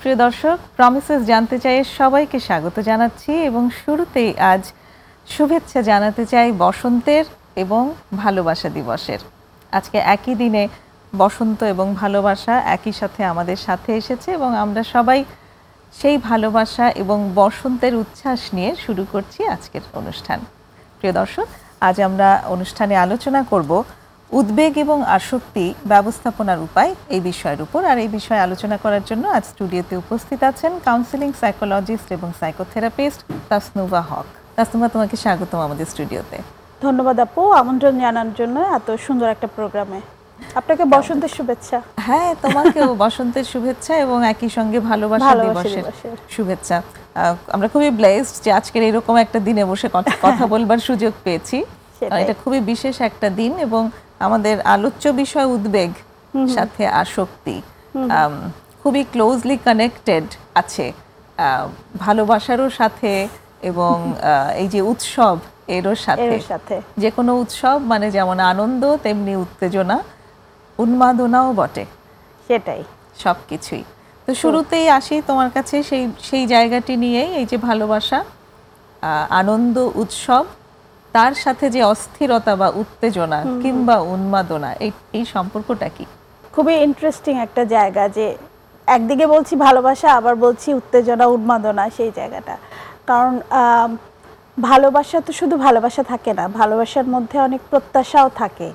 প্রিয় দর্শক, প্রমিসেস জানতে চাই সবাইকে স্বাগত জানাচ্ছি এবং শুরুতেই আজ শুভেচ্ছা জানাতে চাই বসন্তের এবং ভালোবাসা দিবসের। আজকে একই দিনে বসন্ত এবং ভালোবাসা একই সাথে আমাদের সাথে এসেছে এবং আমরা সবাই সেই ভালোবাসা এবং বসন্তের উচ্ছ্বাস নিয়ে শুরু করছি আজকের অনুষ্ঠান। প্রিয় দর্শক, আজ আমরা অনুষ্ঠানে আলোচনা করব উদ্বেগ এবং আসক্তি ব্যবস্থাপনার উপায় এই বিষয়ের উপর। আর এই বিষয়ে আলোচনা করার জন্য আজ স্টুডিওতে উপস্থিত আছেন কাউন্সিলিং সাইকোলজিস্ট এবং সাইকোথেরাপিস্ট তাসনুভা হক। তাসনুভা, তোমাকে স্বাগতম আমাদের স্টুডিওতে। ধন্যবাদ আপু, আমন্ত্রণ জানানোর জন্য এত সুন্দর একটা প্রোগ্রামে। আপনাকে বসন্তের শুভেচ্ছা। হ্যাঁ, তোমাকেও বসন্তের শুভেচ্ছা এবং একই সঙ্গে ভালোবাসা দিবসের শুভেচ্ছা। আমরা খুবই ব্লেসড যে আজকের এরকম একটা দিনে বসে কথা বলবার সুযোগ পেয়েছি। এটা খুবই বিশেষ একটা দিন এবং আমাদের আলোচ্য বিষয় উদ্বেগ সাথে আসক্তি খুবই ক্লোজলি কানেক্টেড আছে ভালোবাসারও সাথে এবং এই যে উৎসব এরও সাথে। যে কোনো উৎসব মানে যেমন আনন্দ তেমনি উত্তেজনা, উন্মাদনাও বটে, সেটাই সবকিছুই। তো শুরুতেই আসি তোমার কাছে সেই জায়গাটি নিয়েই, এই যে ভালোবাসা, আনন্দ, উৎসব, তার সাথে যে অস্থিরতা বা উত্তেজনা কিংবা উন্মাদনা, এই সম্পর্কটা কি? খুবই ইন্টারেস্টিং একটা জায়গা, যে একদিকে বলছি ভালোবাসা আবার বলছি উত্তেজনা উন্মাদনা, সেই জায়গাটা। কারণ ভালোবাসা তো শুধু ভালোবাসা থাকে না, ভালোবাসার মধ্যে অনেক প্রত্যাশাও থাকে।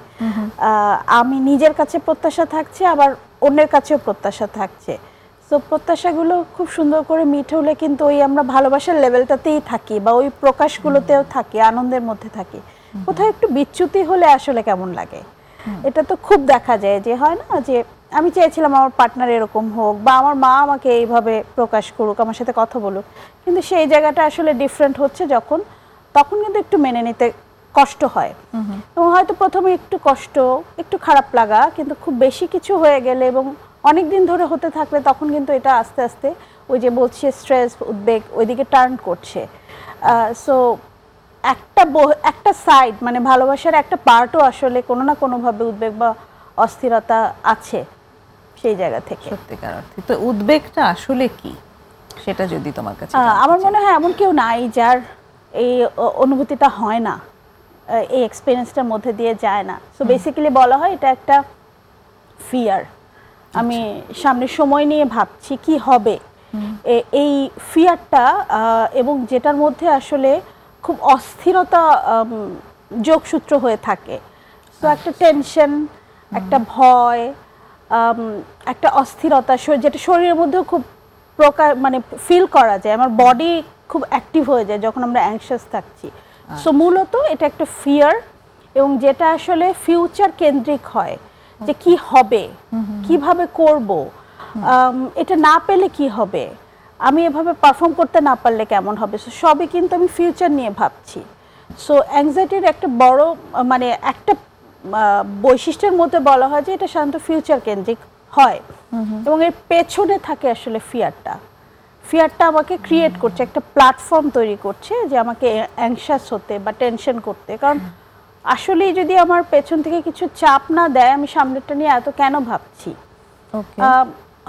আমি নিজের কাছে প্রত্যাশা থাকছে, আবার অন্যের কাছেও প্রত্যাশা থাকছে। সো প্রত্যাশাগুলো খুব সুন্দর করে মিট হলে কিন্তু ওই আমরা ভালোবাসার লেভেলটাতেই থাকি বা ওই প্রকাশগুলোতেও থাকি, আনন্দের মধ্যে থাকি। কোথাও একটু বিচ্যুতি হলে আসলে কেমন লাগে, এটা তো খুব দেখা যায়। যে হয় না যে আমি চেয়েছিলাম আমার পার্টনার এরকম হোক, বা আমার মা আমাকে এইভাবে প্রকাশ করুক, আমার সাথে কথা বলুক, কিন্তু সেই জায়গাটা আসলে ডিফারেন্ট হচ্ছে তখন কিন্তু একটু মেনে নিতে কষ্ট হয়। এবং হয়তো প্রথমে একটু কষ্ট, একটু খারাপ লাগা, কিন্তু খুব বেশি কিছু হয়ে গেলে এবং অনেক দিন ধরে হতে থাকলে তখন কিন্তু এটা আস্তে আস্তে ওই যে বলছে স্ট্রেস, উদ্বেগ ওইদিকে টার্ন করছে। সো একটা সাইড মানে ভালোবাসার একটা পার্টও আসলে কোনো না কোনোভাবে উদ্বেগ বা অস্থিরতা আছে সেই জায়গা থেকে। সত্যিকার অর্থে তো উদ্বেগটা আসলে কি, সেটা যদি তোমার কাছে। আমার মনে হয় এমন কেউ নাই যার এই অনুভূতিটা হয় না, এই এক্সপিরিয়েন্সটার মধ্যে দিয়ে যায় না। সো বেসিক্যালি বলা হয় এটা একটা ফিয়ার। আমি সামনে সময় নিয়ে ভাবছি কি হবে, এই ফিয়ারটা, এবং যেটার মধ্যে আসলে খুব অস্থিরতা যোগসূত্র হয়ে থাকে। তো একটা টেনশন, একটা ভয়, একটা অস্থিরতা, যেটা শরীরের মধ্যেও খুব মানে ফিল করা যায়। আমার বডি খুব অ্যাক্টিভ হয়ে যায় যখন আমরা অ্যাংশাস থাকছি। সো মূলত এটা একটা ফিয়ার, এবং যেটা আসলে ফিউচার কেন্দ্রিক হয়, যে কি হবে, কিভাবে করব, এটা না পেলে কি হবে, আমি এভাবে পারফর্ম করতে না পারলে কেমন হবে। সো সবই কিন্তু আমি ফিউচার নিয়ে ভাবছি। সো অ্যাংজাইটির একটা বড় মানে একটা বৈশিষ্ট্যের মধ্যে বলা হয় যে এটা সাধারণত ফিউচার কেন্দ্রিক হয়, এবং এর পেছনে থাকে আসলে ফিয়ারটা আমাকে ক্রিয়েট করছে, একটা প্ল্যাটফর্ম তৈরি করছে যে আমাকে অ্যাংশাস হতে বা টেনশন করতে। কারণ আসলেই যদি আমার পেছন থেকে কিছু চাপ না দেয়, আমি সামনেটা নিয়ে এত কেন ভাবছি।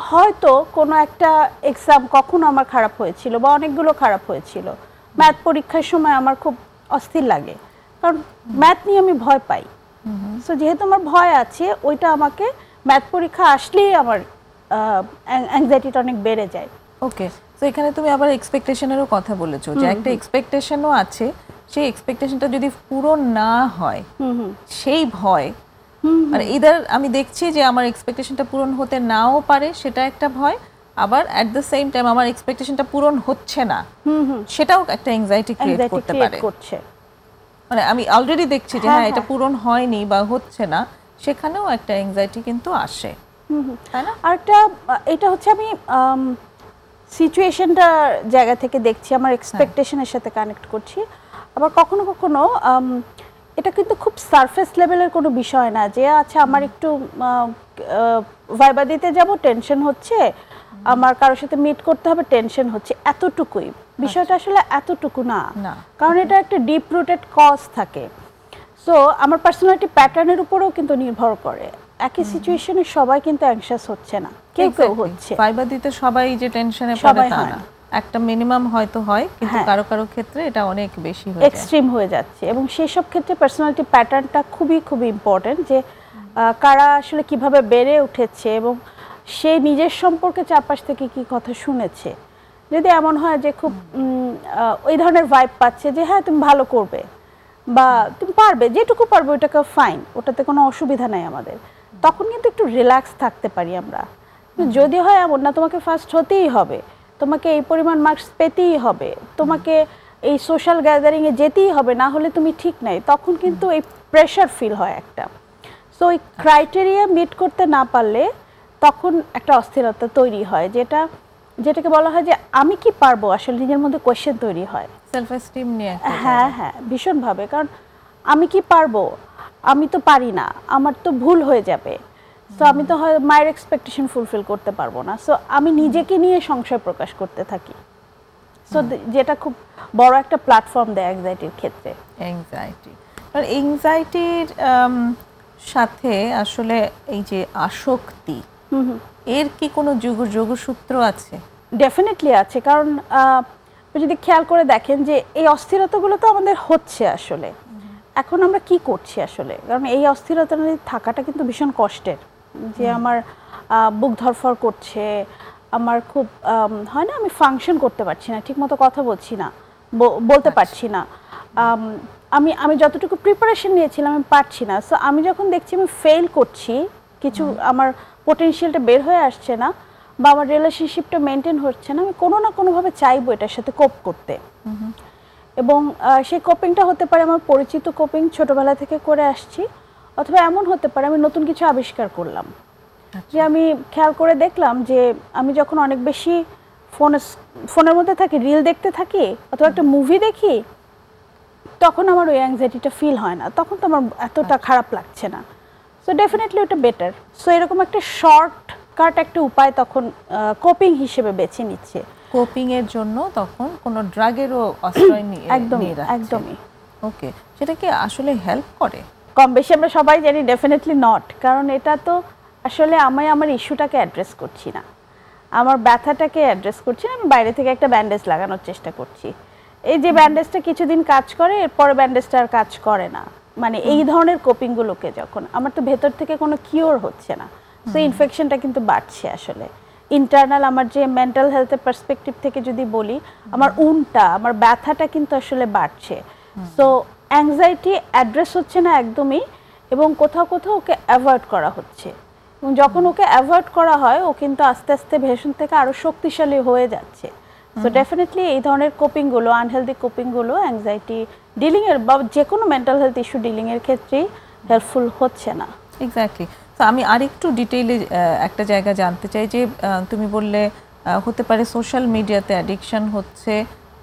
হয়তো কোনো একটা এক্সাম কখনো আমার খারাপ হয়েছিল বা অনেকগুলো খারাপ হয়েছিল। ম্যাথ পরীক্ষার সময় আমার খুব অস্থির লাগে, কারণ ম্যাথ নিয়ে আমি ভয় পাই। সো যেহেতু আমার ভয় আছে, ওইটা আমাকে ম্যাথ পরীক্ষা আসলেই আমার অ্যাংজাইটিটা অনেক বেড়ে যায়। ওকে, তো এখানে তুমি আবার এক্সপেকটেশনেরও কথা বলেছো, যে একটা এক্সপেকটেশনও আছে, সেই এক্সপেকটেশনটা যদি পূরণ না হয় সেই ভয়, আর ইদার আমি দেখছি যে আমার এক্সপেকটেশনটা পূরণ হতে নাও পারে, সেটা একটা ভয়, আবার অ্যাট দ্য সেম টাইম আমার এক্সপেকটেশনটা পূরণ হচ্ছে না, সেটাও একটা অ্যাংজাইটি ক্রিয়েট করতে পারে। মানে আমি অলরেডি দেখছি যে হ্যাঁ এটা পূরণ হয়নি বা হচ্ছে না, সেখানেও একটা অ্যাংজাইটি কিন্তু আসে, তাই না? আরেকটা এটা হচ্ছে আমি সিচুয়েশনটার জায়গা থেকে দেখছি, আমার এক্সপেকটেশনের সাথে কানেক্ট করছি। আবার কখনো কখনো এটা কিন্তু খুব সারফেস লেভেলের কোনো বিষয় না, যে আচ্ছা আমার একটু ভাইবা দিতে যাব, টেনশন হচ্ছে, আমার কারোর সাথে মিট করতে হবে, টেনশন হচ্ছে, এতটুকুই বিষয়টা। আসলে এতটুকু না, কারণ এটা একটা ডিপ রুটেড কজ থাকে। সো আমার পার্সোনালিটি প্যাটার্নের উপরেও কিন্তু নির্ভর করে। একই সিচুয়েশনে সবাই কিন্তু অ্যাংশাস হচ্ছে না। কেউ কেউ হচ্ছে। ভাইবা দিতে সবাই যে টেনশনে পড়ে সবাই তা হয় না, না। একটা মিনিমাম হয়তো হয়, কিন্তু হ্যাঁ। কারো কারো ক্ষেত্রে এটা অনেক বেশি হয়ে যায়। এক্সট্রিম হয়ে যাচ্ছে এবং সেই সব ক্ষেত্রে পার্সোনালিটি প্যাটার্নটা খুবই খুবই ইম্পর্টেন্ট, যে কারা আসলে কিভাবে বেড়ে উঠেছে এবং সে নিজের সম্পর্কে চারপাশ থেকে কি কথা শুনেছে। যদি এমন হয় যে খুব ওই ধরনের ভাইব পাচ্ছে যে হ্যাঁ তুমি ভালো করবে বা তুমি পারবে, যেটুকু পারবে ওটাকে ফাইন, ওটাতে কোনো অসুবিধা নাই আমাদের, তখন কিন্তু একটু রিল্যাক্স থাকতে পারি আমরা। যদি হয় এমন না তোমাকে ফার্স্ট হতেই হবে, তোমাকে এই পরিমাণ মার্কস পেতেই হবে, তোমাকে এই সোশ্যাল গ্যাদারিংয়ে যেতেই হবে, না হলে তুমি ঠিক নাই, তখন কিন্তু এই প্রেশার ফিল হয় একটা। সো ওই ক্রাইটেরিয়া মিট করতে না পারলে তখন একটা অস্থিরতা তৈরি হয়, যেটাকে বলা হয় যে আমি কি পারবো, আসলে নিজের মধ্যে কোয়েশ্চেন তৈরি হয়। সেলফ এস্টিম নিয়ে হ্যাঁ হ্যাঁ, ভীষণভাবে। কারণ আমি কি পারবো, আমি তো পারি না, আমার তো ভুল হয়ে যাবে, সো আমি তো হয় মায়ের এক্সপেকটেশন ফুলফিল করতে পারবো না, সো আমি নিজেকে নিয়ে সংশয় প্রকাশ করতে থাকি। সো যেটা খুব বড় একটা প্ল্যাটফর্ম দেয় অ্যাংজাইটির ক্ষেত্রে। এংজাইটির সাথে আসলে এই যে আসক্তি, এর কি কোনো যোগসূত্র আছে? ডেফিনেটলি আছে, কারণ যদি খেয়াল করে দেখেন যে এই অস্থিরতাগুলো তো আমাদের হচ্ছে আসলে, এখন আমরা কি করছি আসলে, কারণ এই অস্থিরতা থাকাটা কিন্তু ভীষণ কষ্টের, যে আমার বুক ধরফর করছে, আমার খুব হয় না আমি ফাংশন করতে পারছি না, ঠিকমতো কথা বলছি না, বলতে পারছি না, আমি যতটুকু প্রিপারেশন নিয়েছিলাম আমি পারছি না। সো আমি যখন দেখছি আমি ফেল করছি, কিছু আমার পোটেনশিয়ালটা বের হয়ে আসছে না, বা আমার রিলেশনশিপটা মেনটেন হচ্ছে না, আমি কোনো না কোনোভাবে চাইবো এটার সাথে কোপ করতে। এবং সেই কোপিংটা হতে পারে আমার পরিচিত কোপিং, ছোটবেলা থেকে করে আসছি, অথবা এমন হতে পারে আমি নতুন কিছু আবিষ্কার করলাম। যে আমি খেয়াল করে দেখলাম যে আমি যখন অনেক বেশি ফোনের মধ্যে থাকি, রিল দেখতে থাকি অথবা একটা মুভি দেখি, তখন আমার ওই অ্যাংজাইটিটা ফিল হয় না, তখন তো আমার এতটা খারাপ লাগছে না। সো ডেফিনেটলি ওটা বেটার। সো এরকম একটা শর্টকাট একটা উপায় তখন কোপিং হিসেবে বেছে নিচ্ছে। কোপিং এর জন্য তখন কোনো ড্রাগেরও আশ্রয় নিয়ে একদমই। ওকে, সেটা কি আসলে হেল্প করে? কম বেশি আমরা সবাই জানি ডেফিনেটলি নট, কারণ এটা তো আসলে আমি আমার ইস্যুটাকে অ্যাড্রেস করছি না, আমার ব্যথাটাকে অ্যাড্রেস করছি না, আমি বাইরে থেকে একটা ব্যান্ডেজ লাগানোর চেষ্টা করছি। এই যে ব্যান্ডেজটা কিছুদিন কাজ করে, এরপরে ব্যান্ডেজটা আর কাজ করে না, মানে এই ধরনের কোপিংগুলোকে যখন আমার তো ভেতর থেকে কোনো কিওর হচ্ছে না, সো ইনফেকশনটা কিন্তু বাড়ছে আসলে ইন্টারনাল। আমার যে মেন্টাল হেলথের পার্সপেক্টিভ থেকে যদি বলি, আমার আমার ব্যথাটা কিন্তু আসলে বাড়ছে। সো অ্যাংজাইটি অ্যাড্রেস হচ্ছে না একদমই, এবং কোথাও কোথাও ওকে অ্যাভয়েড করা হচ্ছে, এবং যখন ওকে অ্যাভয়েড করা হয় ও কিন্তু আস্তে আস্তে ভেষণ থেকে আরও শক্তিশালী হয়ে যাচ্ছে। সো ডেফিনেটলি এই ধরনের কোপিংগুলো, আনহেলদি কোপিংগুলো অ্যাংজাইটি ডিলিংয়ের বা যে কোনো মেন্টাল হেলথ ইস্যু ডিলিংয়ের ক্ষেত্রেই হেল্পফুল হচ্ছে না। এক্স্যাক্টলি। তো আমি আরেকটু ডিটেইলে একটা জায়গা জানতে চাই, যে তুমি বললে হতে পারে সোশ্যাল মিডিয়াতে অ্যাডিকশন হচ্ছে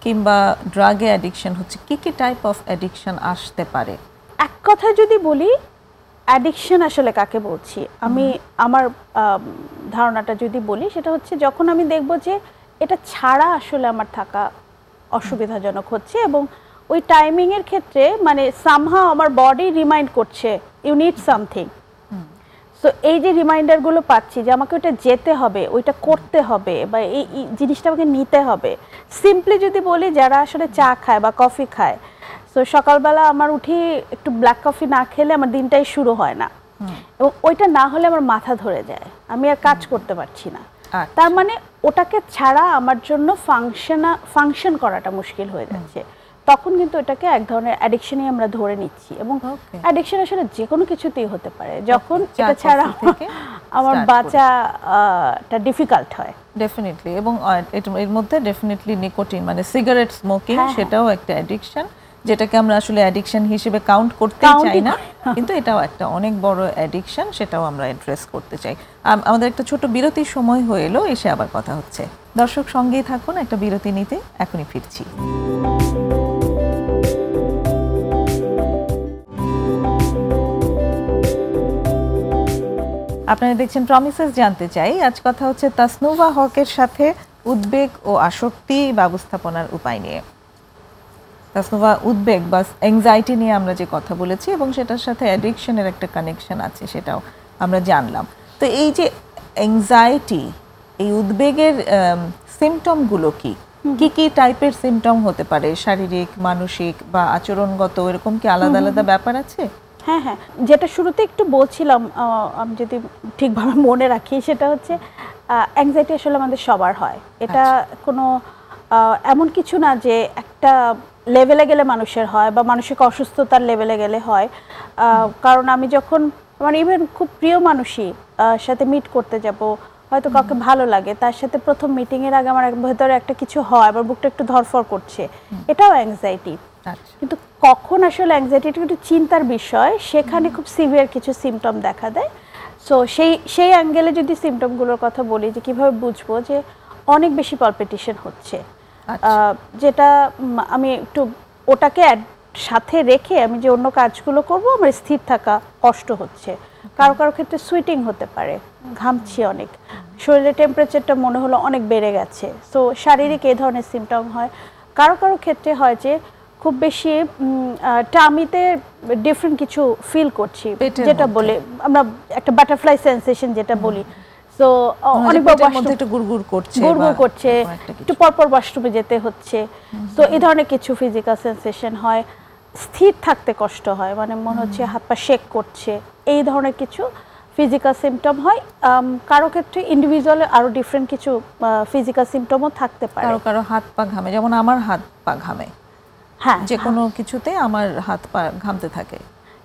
কিংবা ড্রাগে অ্যাডিকশন হচ্ছে, কি কি টাইপ অফ অ্যাডিকশন আসতে পারে? এক কথায় যদি বলি, অ্যাডিকশন আসলে কাকে বলছি, আমি আমার ধারণাটা যদি বলি, সেটা হচ্ছে যখন আমি দেখব যে এটা ছাড়া আসলে আমার থাকা অসুবিধাজনক হচ্ছে, এবং ওই টাইমিংয়ের ক্ষেত্রে মানে সামহাও আমার বডি রিমাইন্ড করছে ইউ নিড সামথিং। সো এই যে রিমাইন্ডারগুলো পাচ্ছি যে আমাকে ওইটা যেতে হবে, ওইটা করতে হবে, বা এই জিনিসটা আমাকে নিতে হবে। সিম্পলি যদি বলি, যারা আসলে চা খায় বা কফি খায়, সো সকালবেলা আমার উঠি একটু ব্ল্যাক কফি না খেলে আমার দিনটাই শুরু হয় না, এবং ওইটা না হলে আমার মাথা ধরে যায়, আমি আর কাজ করতে পারছি না। তার মানে ওটাকে ছাড়া আমার জন্য ফাংশন করাটা মুশকিল হয়ে যাচ্ছে। তখন কিন্তু এটাকে এক ধরনের অ্যাডিকশনই আমরা ধরে নিচ্ছি, এবং অ্যাডিকশন আসলে যে কোনো কিছুতেই হতে পারে, যখন এটা ছাড়া আমার বাঁচাটা ডিফিকাল্ট হয়। ডেফিনেটলি। এবং এর মধ্যে ডেফিনেটলি নিকোটিন মানে সিগারেট স্মোকিং, সেটাও একটা অ্যাডিকশন, যেটাকে আমরা আসলে অ্যাডিকশন হিসেবে কাউন্ট করতে চাই না, কিন্তু এটাও একটা অনেক বড় অ্যাডিকশন, সেটাও আমরা অ্যাড্রেস করতে চাই। আমাদের একটা ছোট বিরতির সময় হয়ে এলো, এসে আবার কথা হচ্ছে। দর্শক সঙ্গেই থাকুন, একটা বিরতি নিতে এখনই ফিরছি। আপনারা দেখছেন প্রমিসেস জানতে চাই। আজ কথা হচ্ছে তাসনুভা হকের সাথে উদ্বেগ ও আসক্তি ব্যবস্থাপনার উপায় নিয়ে। তাসনুভা, উদ্বেগ বা অ্যাংজাইটি নিয়ে আমরা যে কথা বলেছি, এবং সেটার সাথে অ্যাডিকশনের একটা কানেকশন আছে, সেটাও আমরা জানলাম। তো এই যে অ্যাংজাইটি, এই উদ্বেগের সিমটমগুলো কি কি কি টাইপের সিমটম হতে পারে? শারীরিক, মানসিক বা আচরণগত, এরকম কি আলাদা আলাদা ব্যাপার আছে? হ্যাঁ হ্যাঁ, যেটা শুরুতে একটু বলছিলাম, আমি যদি ঠিকভাবে মনে রাখি, সেটা হচ্ছে অ্যাংজাইটি আসলে আমাদের সবার হয়। এটা কোনো এমন কিছু না যে একটা লেভেলে গেলে মানুষের হয় বা মানসিক অসুস্থতার লেভেলে গেলে হয়। কারণ আমি যখন আমার ইভেন খুব প্রিয় মানুষই সাথে মিট করতে যাব, হয়তো কাউকে ভালো লাগে, তার সাথে প্রথম মিটিংয়ের আগে আমার ভেতরে একটা কিছু হয়, আমার বুকটা একটু ধরফর করছে, এটাও অ্যাংজাইটি। কিন্তু কখন আসলে অ্যাংজাইটিটা একটু চিন্তার বিষয়, সেখানে খুব সিভিয়ার কিছু সিমটম দেখা দেয়। সো সেই অ্যাঙ্গেলে যদি সিমটমগুলোর কথা বলি, যে কীভাবে বুঝবো যে অনেক বেশি পালপিটেশন হচ্ছে, যেটা আমি একটু ওটাকে সাথে রেখে আমি যে অন্য কাজগুলো করব, আমার স্থির থাকা কষ্ট হচ্ছে। কারো কারো ক্ষেত্রে সুইটিং হতে পারে, ঘামছি অনেক, শরীরের টেম্পারেচারটা মনে হলো অনেক বেড়ে গেছে। সো শারীরিক এই ধরনের সিমটম হয়। কারো কারো ক্ষেত্রে হয় যে খুব বেশি টামিতে ডিফারেন্ট কিছু ফিল করছি, যেটা বলে আমরা একটা বাটারফ্লাই সেন্সেশন যেটা বলি। সো অনেকবার একটু গুড়গুড় করছে, একটু পরপর ওয়াশরুমে যেতে হচ্ছে। সো এই ধরনের কিছু ফিজিক্যাল সেন্সেশন হয়। স্থির থাকতে কষ্ট হয়, মানে মনে হচ্ছে হাত পা শেক করছে, এই ধরনের কিছু ফিজিক্যাল সিমটম হয়। কারো ক্ষেত্রে ইন্ডিভিজুয়ালি আরো ডিফারেন্ট কিছু ফিজিক্যাল সিমটমও থাকতে পারে। কারো কারো হাত পা ঘামে, যেমন আমার হাত পা ঘামে, হ্যাঁ, যে কোনো কিছুতে আমার হাত পা ঘামতে থাকে।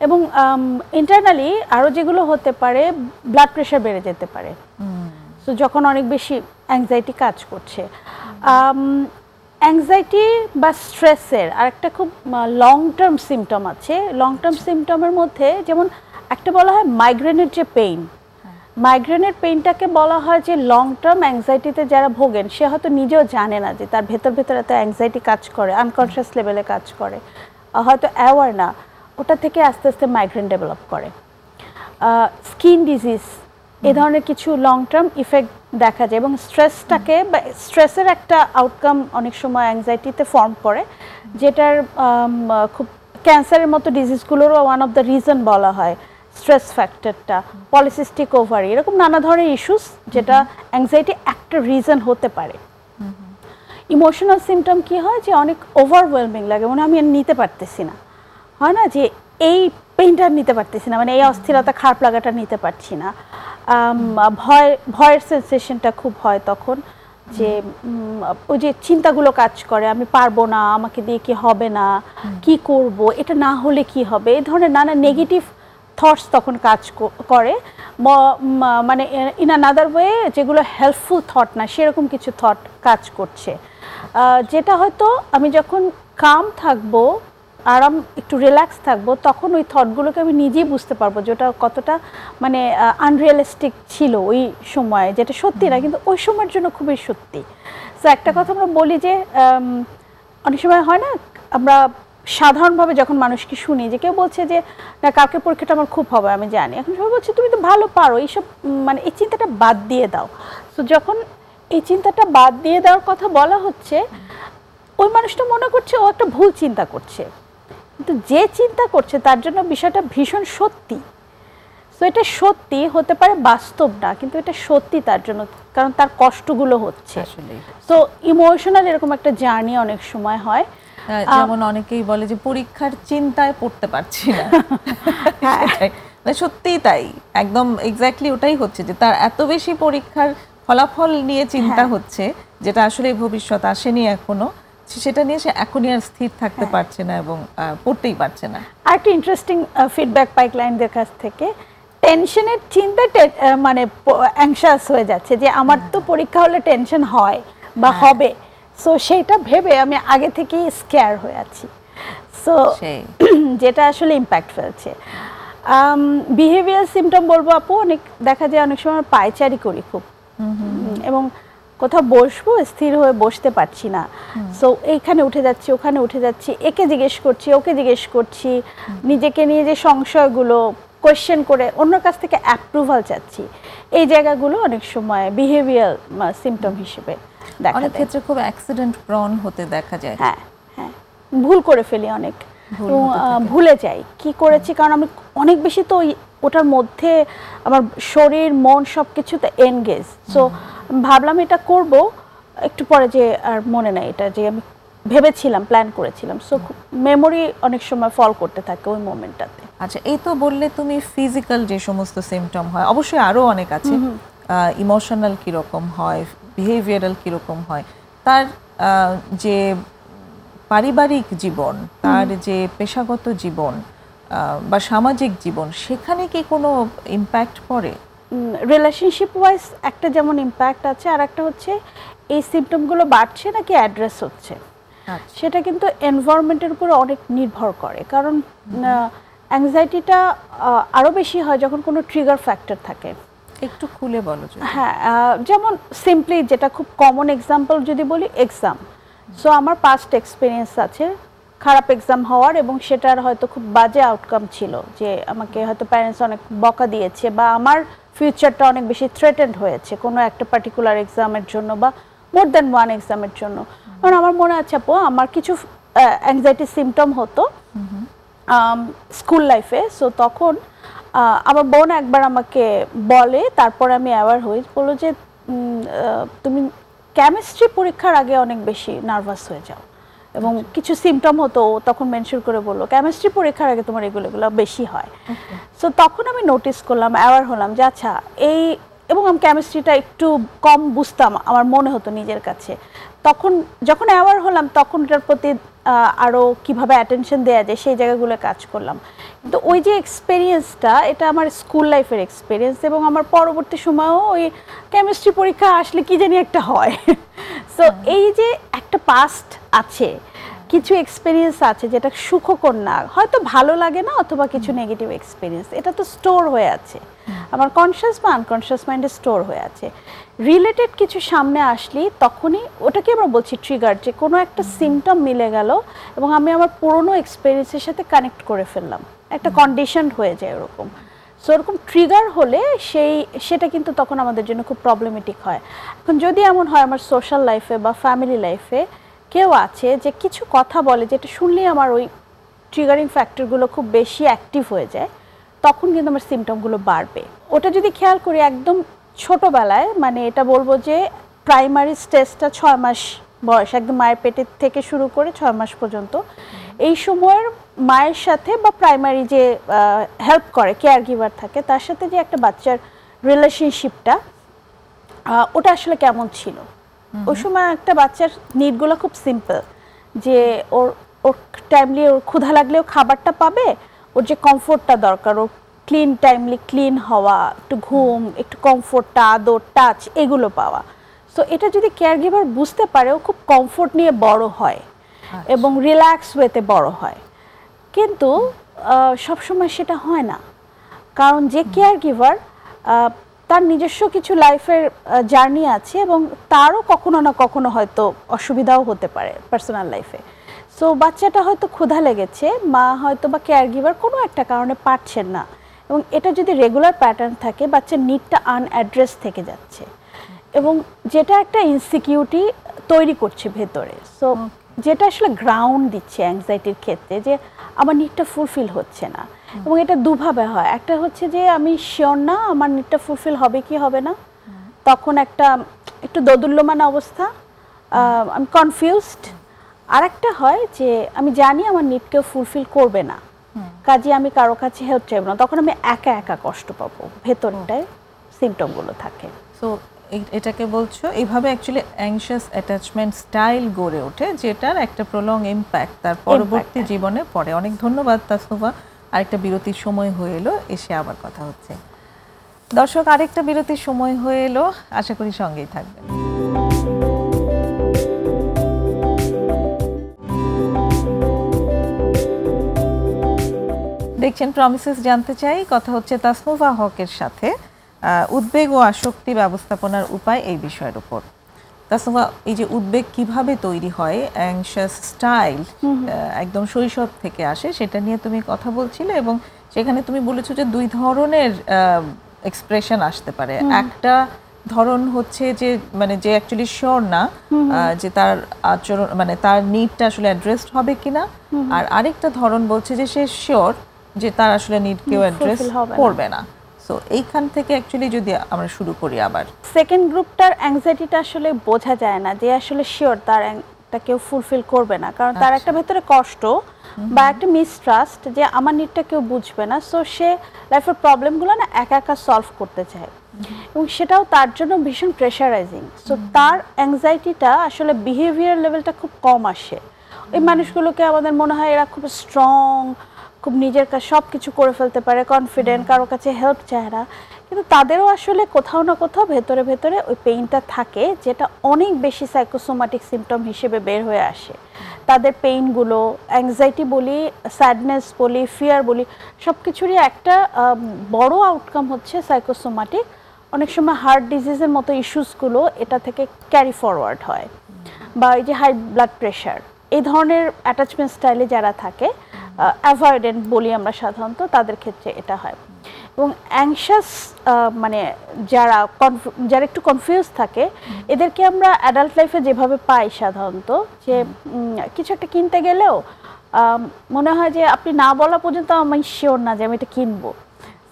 এবং ইন্টারনালি আরো যেগুলো হতে পারে, ব্লাড প্রেশার বেড়ে যেতে পারে। সো যখন অনেক বেশি অ্যাংজাইটি কাজ করছে। অ্যাংজাইটি বা স্ট্রেসের আরেকটা খুব লং টার্ম সিমটম আছে। লং টার্ম সিমটমের মধ্যে যেমন একটা বলা হয় মাইগ্রেনের যে পেইন, মাইগ্রেনের পেইনটাকে বলা হয় যে লং টার্ম অ্যাংজাইটিতে যারা ভোগেন, সে হয়তো নিজেও জানে না যে তার ভেতর এত অ্যাংজাইটি কাজ করে, আনকনশিয়াস লেভেলে কাজ করে, হয়তো অ্যাওয়ার না, ওটা থেকে আস্তে আস্তে মাইগ্রেন ডেভেলপ করে। স্কিন ডিজিজ, এ ধরনের কিছু লং টার্ম ইফেক্ট দেখা যায়। এবং স্ট্রেসটাকে বা স্ট্রেসের একটা আউটকাম অনেক সময় অ্যাংজাইটিতে ফর্ম করে, যেটার খুব ক্যান্সারের মতো ডিজিজগুলোরও ওয়ান অফ দ্য রিজন বলা হয় স্ট্রেস ফ্যাক্টরটা, পলিসিস্টিক ওভারি, এরকম নানা ধরনের ইস্যুস যেটা অ্যাংজাইটি একটা রিজন হতে পারে। ইমোশনাল সিমটম কি হয়, যে অনেক ওভারওয়েলমিং লাগে, মানে আমি নিতে পারতেছি না, হয় না যে এই পেইনটা নিতে পারতেছি না, মানে এই অস্থিরতা, খারাপ লাগাটা নিতে পারছি না। ভয়ের সেন্সেশনটা খুব হয় তখন, যে ওই যে চিন্তাগুলো কাজ করে, আমি পারবো না, আমাকে দিয়ে কি হবে না, কি করব, এটা না হলে কি হবে, এই ধরনের নানা নেগেটিভ থটস তখন কাজ করে। মানে ইন আনাদার ওয়ে যেগুলো হেল্পফুল থট না, সেরকম কিছু থট কাজ করছে, যেটা হয়তো আমি যখন কাম থাকবো, আরাম একটু রিল্যাক্স থাকবো, তখন ওই থটগুলোকে আমি নিজেই বুঝতে পারবো যে ওটা কতটা মানে আনরিয়ালিস্টিক ছিল ওই সময়, যেটা সত্যি না কিন্তু ওই সময়ের জন্য খুবই সত্যি। সো একটা কথা আমরা বলি যে অনেক সময় হয় না, আমরা সাধারণভাবে যখন মানুষকে শুনি যে কেউ বলছে যে না, কালকে পরীক্ষাটা আমার খুব হবে, আমি জানি, এখন সবাই বলছে তুমি তো ভালো পারো, এইসব মানে এই চিন্তাটা বাদ দিয়ে দাও। সো যখন এই চিন্তাটা বাদ দিয়ে দেওয়ার কথা বলা হচ্ছে, ওই মানুষটা মনে করছে ও একটা ভুল চিন্তা করছে, কিন্তু যে চিন্তা করছে তার জন্য বিষয়টা ভীষণ সত্যি। সো এটা সত্যি হতে পারে, বাস্তব না, কিন্তু এটা সত্যি তার জন্য, কারণ তার কষ্টগুলো হচ্ছে। সো ইমোশনাল এরকম একটা জার্নি অনেক সময় হয়। যেমন অনেকেই বলে যে পরীক্ষার চিন্তায় পড়তে পারছি না, সত্যিই তাই, একদম এক্স্যাক্টলি ওটাই হচ্ছে, যে তার এত বেশি পরীক্ষার ফলাফল নিয়ে চিন্তা হচ্ছে, যেটা আসলে ভবিষ্যৎ আসেনি এখনো, সেটা নিয়ে সে এখনই আর স্থির থাকতে পারছে না এবং পড়তেই পারছে না। আরেকটা ইন্টারেস্টিং ফিডব্যাক পাই ক্লায়েন্টদের কাছ থেকে, টেনশনের চিন্তাতে মানে অ্যাংশাস হয়ে যাচ্ছে, যে আমার তো পরীক্ষা হলে টেনশন হয় বা হবে, সো সেইটা ভেবে আমি আগে থেকেই স্কেয়ার হয়ে আছি। সো যেটা আসলে ইম্প্যাক্ট ফেলছে। বিহেভিয়ার সিমটম বলবো আপু, অনেক দেখা যায় অনেক সময় পায়চারি করি খুব, এবং কোথাও বসবো, স্থির হয়ে বসতে পারছি না। সো এইখানে উঠে যাচ্ছি, ওখানে উঠে যাচ্ছি, একে জিজ্ঞেস করছি, ওকে জিজ্ঞেস করছি, নিজেকে নিয়ে যে সংশয়গুলো কোয়েশ্চেন করে অন্যর কাছ থেকে অ্যাপ্রুভাল চাচ্ছি, এই জায়গাগুলো অনেক সময় বিহেভিয়ার সিমটম হিসেবে দেখা যায়। অনেক ক্ষেত্রে খুব অ্যাক্সিডেন্ট প্রন হতে দেখা যায়। হ্যাঁ হ্যাঁ, ভুল করে ফেলি অনেক, ভুলে যাই কি করেছি, কারণ আমি অনেক বেশি তো ওটার মধ্যে আমার শরীর মন সব কিছুতে এনগেজ। সো ভাবলাম এটা করব, একটু পরে যে আর মনে নাই এটা যে আমি ভেবেছিলাম, প্ল্যান করেছিলাম। সো মেমোরি অনেক সময় ফল করতে থাকে ওই মোমেন্টটাতে। আচ্ছা, এই তো বললে তুমি ফিজিক্যাল যে সমস্ত সিমটম হয়, অবশ্যই আরও অনেক আছে, ইমোশনাল কীরকম হয়, বিহেভিয়ারাল কীরকম হয়, তার যে পারিবারিক জীবন, তার যে পেশাগত জীবন বা সামাজিক জীবন, সেখানে কি কোনো ইম্প্যাক্ট পড়ে? রিলেশনশিপ ওয়াইজ একটা যেমন ইম্প্যাক্ট আছে, আর একটা হচ্ছে এই সিমটমগুলো বাড়ছে নাকি অ্যাড্রেস হচ্ছে, সেটা কিন্তু এনভায়রনমেন্টের উপর অনেক নির্ভর করে। কারণ অ্যাংজাইটিটা আরও বেশি হয় যখন কোনো ট্রিগার ফ্যাক্টর থাকে। একটু খুলে বলো। হ্যাঁ, যেমন সিম্পলি যেটা খুব কমন এক্সাম্পল যদি বলি, এক্সাম। সো আমার পাস্ট এক্সপিরিয়েন্স আছে খারাপ এক্সাম হওয়ার, এবং সেটার হয়তো খুব বাজে আউটকাম ছিল, যে আমাকে হয়তো প্যারেন্টস অনেক বকা দিয়েছে বা আমার ফিউচারটা অনেক বেশি থ্রেটেন্ড হয়েছে কোনো একটা পার্টিকুলার এক্সামের জন্য বা মোর দ্যান ওয়ান এক্সামের জন্য। কারণ আমার মনে আছে আপু, আমার কিছু অ্যাংজাইটি সিমটম হতো স্কুল লাইফে। সো তখন আমার বোন একবার আমাকে বলে, তারপর আমি অ্যাওয়ার হই, বললো যে তুমি কেমিস্ট্রি পরীক্ষার আগে অনেক বেশি নার্ভাস হয়ে যাও, এবং কিছু সিমটম হতো তখন মেনশন করে বললো কেমিস্ট্রি পরীক্ষার আগে তোমার এগুলো বেশি হয়। সো তখন আমি নোটিস করলাম, অ্যাওয়ার হলাম যে আচ্ছা এই, এবং আমি কেমিস্ট্রিটা একটু কম বুঝতাম আমার মনে হতো নিজের কাছে। তখন যখন অ্যাওয়ার হলাম তখন এটার প্রতি আরও কীভাবে অ্যাটেনশন দেওয়া যায় সেই জায়গাগুলো কাজ করলাম। কিন্তু ওই যে এক্সপিরিয়েন্সটা, এটা আমার স্কুল লাইফের এক্সপিরিয়েন্স, এবং আমার পরবর্তী সময়েও ওই কেমিস্ট্রি পরীক্ষা আসলে কি জানি একটা হয়। সো এই যে একটা পাস্ট আছে, কিছু এক্সপিরিয়েন্স আছে যেটা সুখকর না, হয়তো ভালো লাগে না, অথবা কিছু নেগেটিভ এক্সপিরিয়েন্স, এটা তো স্টোর হয়ে আছে আমার কনশাস বা আনকনশাস মাইন্ডে স্টোর হয়ে আছে। রিলেটেড কিছু সামনে আসলেই তখনই ওটাকে আমরা বলছি ট্রিগার, যে কোনো একটা সিমটম মিলে গেল এবং আমি আমার পুরনো এক্সপিরিয়েন্সের সাথে কানেক্ট করে ফেললাম, একটা কন্ডিশন হয়ে যায় ওরকম। সো ওরকম ট্রিগার হলে সেটা কিন্তু তখন আমাদের জন্য খুব প্রবলেমেটিক হয়। এখন যদি এমন হয় আমার সোশ্যাল লাইফে বা ফ্যামিলি লাইফে কেউ আছে যে কিছু কথা বলে যেটা শুনলেই আমার ওই ট্রিগারিং ফ্যাক্টরগুলো খুব বেশি অ্যাক্টিভ হয়ে যায়, তখন কিন্তু আমার সিমটমগুলো বাড়বে। ওটা যদি খেয়াল করি একদম ছোটোবেলায়, মানে এটা বলবো যে প্রাইমারি স্টেজটা 6 মাস বয়স, একদম মায়ের পেটের থেকে শুরু করে 6 মাস পর্যন্ত, এই সময়ের মায়ের সাথে বা প্রাইমারি যে হেল্প করে কেয়ার গিভার থাকে তার সাথে যে একটা বাচ্চার রিলেশনশিপটা, ওটা আসলে কেমন ছিল। ওই সময় একটা বাচ্চার নিডগুলো খুব সিম্পল, যে ওর টাইমলি ওর ক্ষুধা লাগলেও খাবারটা পাবে, ওর যে কমফোর্টটা দরকার, ওর টাইমলি ক্লিন হওয়া, একটু ঘুম, একটু কমফোর্টটা, আদর, টাচ, এগুলো পাওয়া। সো এটা যদি কেয়ার গিভার বুঝতে পারে, ও খুব কমফোর্ট নিয়ে বড় হয় এবং রিল্যাক্স ওয়েতে বড় হয়। কিন্তু সবসময় সেটা হয় না, কারণ যে কেয়ার গিভার তার নিজস্ব কিছু লাইফের জার্নি আছে এবং তারও কখনো না কখনো হয়তো অসুবিধাও হতে পারে পার্সোনাল লাইফে। সো বাচ্চাটা হয়তো ক্ষুধা লেগেছে, মা হয়তো বা কেয়ার গিভার কোনো একটা কারণে পারছেন না, এবং এটা যদি রেগুলার প্যাটার্ন থাকে, বাচ্চার নিডটা আনঅ্যাড্রেস থেকে যাচ্ছে এবং যেটা একটা ইনসিকিউরিটি তৈরি করছে ভেতরে। সো যেটা আসলে গ্রাউন্ড দিচ্ছে অ্যাংজাইটির ক্ষেত্রে, যে আমার নিডটা ফুলফিল হচ্ছে না। এবং এটা দুভাবে হয়, একটা হচ্ছে যে আমি শিওর না আমার নিডটা ফুলফিল হবে কি হবে না, তখন একটু দোদুল্যমান অবস্থা, আমি কনফিউজড। আর একটা হয় যে আমি জানি আমার নিডকেও ফুলফিল করবে না, কাজে আমি কারো কাছে হেল্প চাইব না, তখন আমি একা একা কষ্ট পাবো, ভেতরটায় সিমটমগুলো থাকে। সো এটাকে বলছো এইভাবে অ্যাকচুয়ালি অ্যাংশাস অ্যাটাচমেন্ট স্টাইল গড়ে ওঠে, যেটার একটা প্রলং ইম্প্যাক্ট তার পরবর্তী জীবনে পড়ে। অনেক ধন্যবাদ তাসনুভা। আরেকটা বিরতির সময় হয়ে এলো, এসে আবার কথা হচ্ছে। দর্শক, আরেকটা বিরতির সময় হয়ে এলো, আশা করি সঙ্গেই থাকবেন। দেখছেন প্রমিসেস জানতে চাই, কথা হচ্ছে তাসনুভা হকের সাথে উদ্বেগ ও আসক্তি ব্যবস্থাপনার উপায় এই বিষয়ের উপর। তাসনুভা, এই যে উদ্বেগ কিভাবে তৈরি হয়, অ্যাংশাস স্টাইল একদম শৈশব থেকে আসে, সেটা নিয়ে তুমি কথা বলছিলে, এবং সেখানে তুমি বলেছো যে 2 ধরনের এক্সপ্রেশন আসতে পারে। একটা ধরন হচ্ছে যে মানে যে অ্যাকচুয়ালি শিওর না যে তার আচরণ মানে তার নিডটা আসলে অ্যাড্রেসড হবে কিনা, আর আরেকটা ধরন বলছে যে সে শিওর যে তার আসলে নিড কেউ অ্যাড্রেস fulfill হবে না। করবে না। সো এইখান থেকে অ্যাকচুয়ালি যদি আমরা শুরু করি আবার সেকেন্ড গ্রুপটার অ্যাংজাইটিটা আসলে বোঝা যায় না যে আসলে শিওর তা কেউ ফুলফিল করবে না, কারণ তার একটা ভেতরে কষ্ট বা একটা মিসট্রাস্ট যে আমার নিডটা কেউ বুঝবে না, সো সে লাইফের প্রবলেমগুলো না একা একা সলভ করতে চায় এবং সেটাও তার জন্য ভীষণ প্রেশারাইজিং। সো তার অ্যাংজাইটিটা আসলে বিহেভিয়ার লেভেলটা খুব কম আসে। ওই মানুষগুলোকে আমাদের মনে হয় এরা খুব স্ট্রং, খুব নিজের কাছে সব কিছু করে ফেলতে পারে, কনফিডেন্ট, কারো কাছে হেল্প চায় না, কিন্তু তাদেরও আসলে কোথাও না কোথাও ভেতরে ভেতরে ওই পেইনটা থাকে যেটা অনেক বেশি সাইকোসোমাটিক সিমটম হিসেবে বের হয়ে আসে। তাদের পেইনগুলো, অ্যাংজাইটি বলি, স্যাডনেস বলি, ফিয়ার বলি, সব কিছুরই একটা বড় আউটকাম হচ্ছে সাইকোসোমাটিক। অনেক সময় হার্ট ডিজিজের মতো ইস্যুসগুলো এটা থেকে ক্যারি ফরওয়ার্ড হয়, বা এই যে হাই ব্লাড প্রেশার, এই ধরনের অ্যাটাচমেন্ট স্টাইলে যারা থাকে, অ্যাভয়েডেন্ট বলি আমরা সাধারণত, তাদের ক্ষেত্রে এটা হয়। এবং অ্যাংশাস মানে যারা একটু কনফিউজ থাকে, এদেরকে আমরা অ্যাডাল্ট লাইফে যেভাবে পাই সাধারণত, যে কিছু একটা কিনতে গেলেও মনে হয় যে আপনি না বলা পর্যন্ত আমি শিওর না যে আমি এটা কিনবো,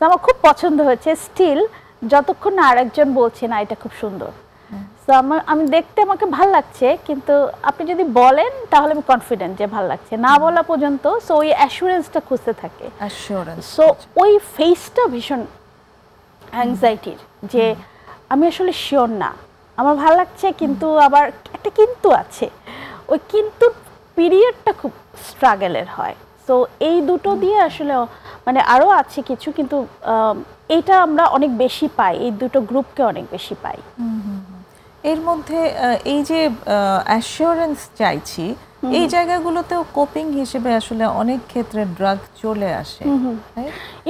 আমার খুব পছন্দ হয়েছে, স্টিল যতক্ষণ না আরেকজন বলছে না এটা খুব সুন্দর, তো আমি দেখতে আমাকে ভাল লাগছে, কিন্তু আপনি যদি বলেন তাহলে আমি কনফিডেন্ট যে ভাল লাগছে, না বলা পর্যন্ত সো ওই অ্যাসুরেন্সটা খুঁজতে থাকে। সো ওই ফেসটা ভীষণ অ্যাংজাইটির, যে আমি আসলে শিওর না, আমার ভাল লাগছে কিন্তু আবার একটা কিন্তু আছে, ওই কিন্তু পিরিয়ডটা খুব স্ট্রাগলের হয়। সো এই দুটো দিয়ে আসলে মানে আরও আছে কিছু, কিন্তু এইটা আমরা অনেক বেশি পাই, এই দুটো গ্রুপকে অনেক বেশি পাই। এর মধ্যে এই যে অ্যাসিওরেন্স চাইছি, এই জায়গাগুলোতেও কোপিং হিসেবে আসলে অনেক ক্ষেত্রে ড্রাগ চলে আসে।